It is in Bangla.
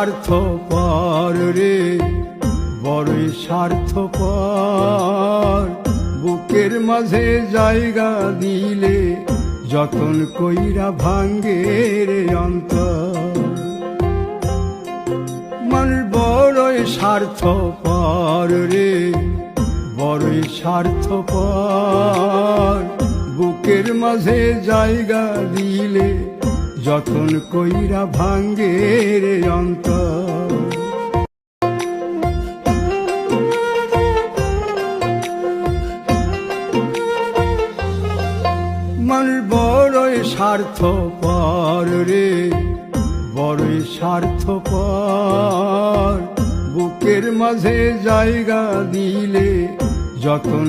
স্বার্থপর রে, বড়ই স্বার্থপর। বুকের মাঝে জায়গা দিলে যতন কইরা ভাঙ্গে রে অন্তর। মানুষ বড়ই স্বার্থপর রে, বড়ই স্বার্থপর। বুকের মাঝে জায়গা দিলে যতন কইরা ভাঙ্গে রে অন্তর। মানুষ বড়ই স্বার্থপর রে, বড়ই স্বার্থপর। বুকের মাঝে জায়গা দিলে যতন